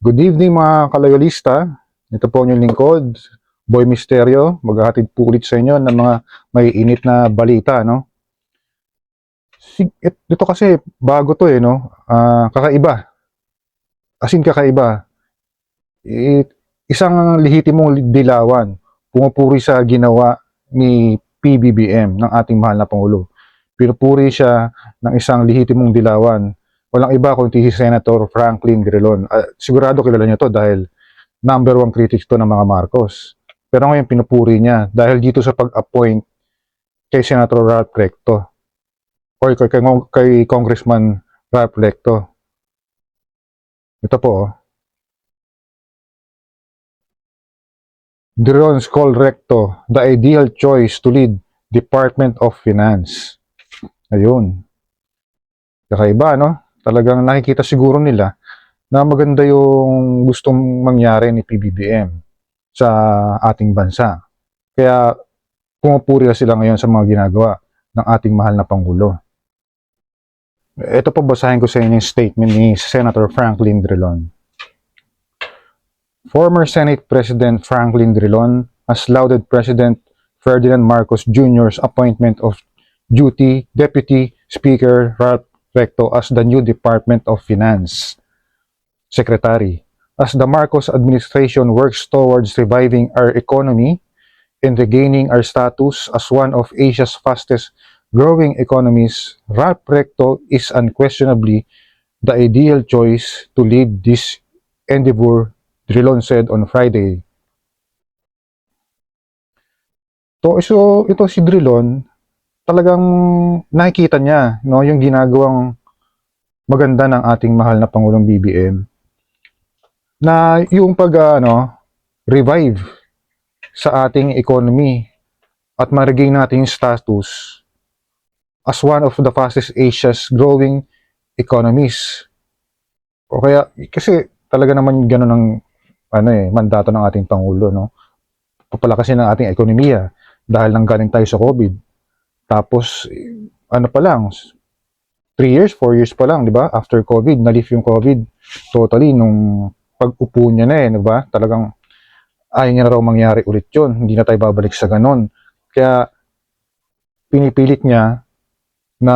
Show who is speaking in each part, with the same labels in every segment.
Speaker 1: Good evening mga kaloyalista. Ito po ang inyong lingkod, Boy Misterio. Maghahatid po ulit sa inyo ng mga may init na balita, no? Ito kasi bago to no? Kakaiba. As in kakaiba. Isang lehitimong dilawan pumupuri sa ginawa ni PBBM ng ating mahal na Pangulo. Pinupuri siya ng isang lehitimong dilawan. Walang iba kundi si Senator Franklin Drilon. Sigurado kilala niyo to dahil number one critic to ng mga Marcos. Pero ngayon pinupuri niya dahil dito sa pag-appoint kay Senator Ralph Recto o kay Congressman Ralph Recto. Ito po, Drilon's called Recto the ideal choice to lead Department of Finance. Ayun. Kakaiba, no? Talagang nakikita siguro nila na maganda yung gustong mangyari ni PBBM sa ating bansa. Kaya pumupuri sila ngayon sa mga ginagawa ng ating mahal na Pangulo. Ito po, basahin ko sa inyo yung statement ni Senator Franklin Drilon. Former Senate President Franklin Drilon has lauded President Ferdinand Marcos Jr.'s appointment of Deputy Speaker Ralph Recto as the new Department of Finance Secretary. As the Marcos administration works towards reviving our economy and regaining our status as one of Asia's fastest growing economies, Ralph Recto is unquestionably the ideal choice to lead this endeavor, Drilon said on Friday. So ito si Drilon, talagang nakikita niya no, yung ginagawang maganda ng ating mahal na Pangulong BBM na yung revive sa ating economy at ma-regain natin yung status as one of the fastest Asia's growing economies. O kaya, kasi talaga naman gano'n ang mandato ng ating Pangulo, no? Papalakasin ng ating ekonomiya dahil nanggaling tayo sa COVID. Tapos, pa lang, 3 years, 4 years pa lang, di ba? After COVID, na-lift yung COVID totally nung pag-upo niya na di ba? Talagang ayaw niya na raw mangyari ulit yun. Hindi na tayo babalik sa ganon. Kaya, pinipilit niya na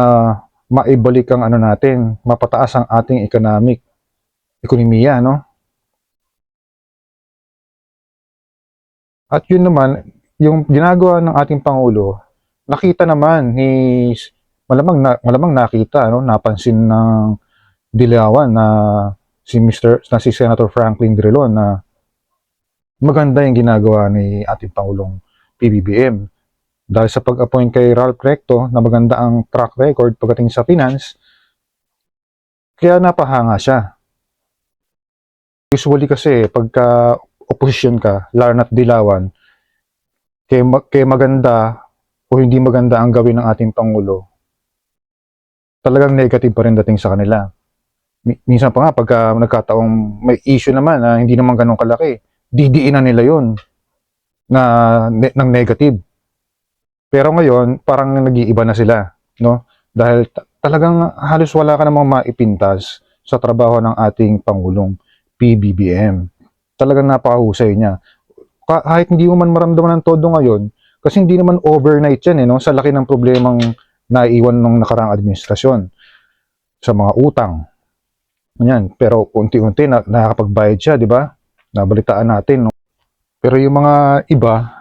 Speaker 1: maibalik ang natin, mapataas ang ating ekonomiya, no? At yun naman, yung ginagawa ng ating Pangulo, nakita naman malamang nakita, no? Napansin ng dilawan na si Senator Franklin Drilon na maganda yung ginagawa ni ating Pangulong PBBM. Dahil sa pag-appoint kay Ralph Recto na maganda ang track record pagdating sa finance, kaya napahanga siya. Usually kasi pagka opposition ka, lalo na't dilawan, kaya maganda o hindi maganda ang gawin ng ating Pangulo, talagang negative pa rin dating sa kanila. Minsan pa nga pagka nagkataong may issue naman na hindi naman ganun kalaki, didiinan nila yun ng negative. Pero ngayon, parang nag-iiba na sila, no? Dahil talagang halos wala ka namang maipintas sa trabaho ng ating Pangulong PBBM. Talagang napakahusay niya. Kahit hindi mo man maramdaman ng todo ngayon, kasi hindi naman overnight yan, no? Sa laki ng problemang naiiwan ng nakaraang administrasyon sa mga utang. Yan. Pero unti-unti nakakapagbayad siya, di ba? Nabalitaan natin, no? Pero yung mga iba,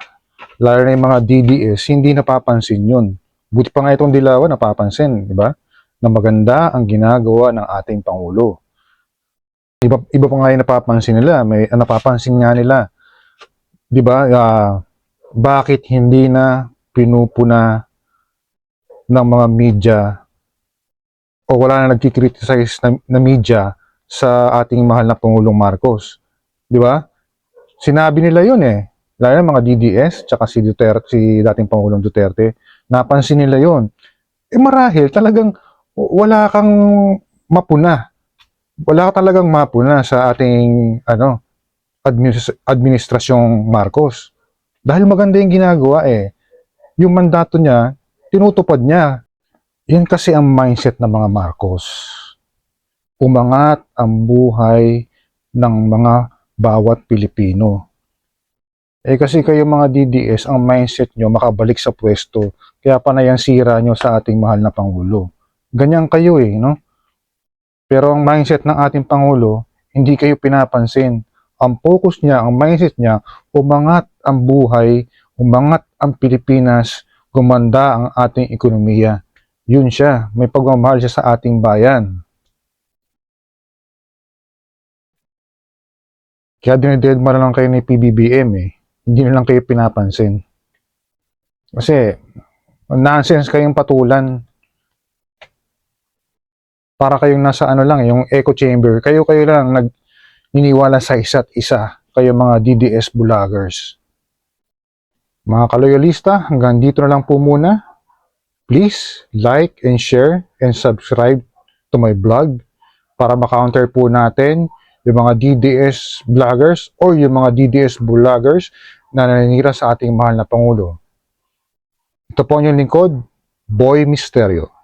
Speaker 1: lalo na yung mga DDS, hindi napapansin yun. Buti pa nga itong dilawan, napapansin, di ba? Na maganda ang ginagawa ng ating Pangulo. Iba pa nga yung napapansin nila. Napapansin nga nila, di ba? Bakit hindi na pinupuna ng mga media o wala na nagkikriticize na media sa ating mahal na Pangulong Marcos? Di ba? Sinabi nila yun lalo na mga DDS, tsaka si dating Pangulong Duterte, napansin nila yon. Marahil talagang wala kang mapuna. Wala ka talagang mapuna sa ating administrasyong Marcos. Dahil maganda yung ginagawa Yung mandato niya, tinutupad niya. Yan kasi ang mindset ng mga Marcos. Umangat ang buhay ng mga bawat Pilipino. Kasi kayo mga DDS, ang mindset nyo makabalik sa pwesto. Kaya panay ang sira nyo sa ating mahal na Pangulo. Ganyan kayo no? Pero ang mindset ng ating Pangulo, hindi kayo pinapansin. Ang focus niya, ang mindset niya, umangat ang buhay, umangat ang Pilipinas, gumanda ang ating ekonomiya. Yun siya, may pagmamahal siya sa ating bayan. Kaya dinededma na lang kayo ni PBBM Hindi na lang kayo pinapansin. Kasi, nonsense kayong patulan. Para kayong nasa lang, yung echo chamber. Kayo lang niniwala sa isa't isa. Kayo mga DDS vloggers. Mga kaloyalista, hanggang dito na lang po muna. Please like and share and subscribe to my blog para ma-counter po natin yung mga DDS vloggers or yung mga DDS vloggers na naninira sa ating mahal na Pangulo. Ito po ang inyong lingkod, Boy Misterio.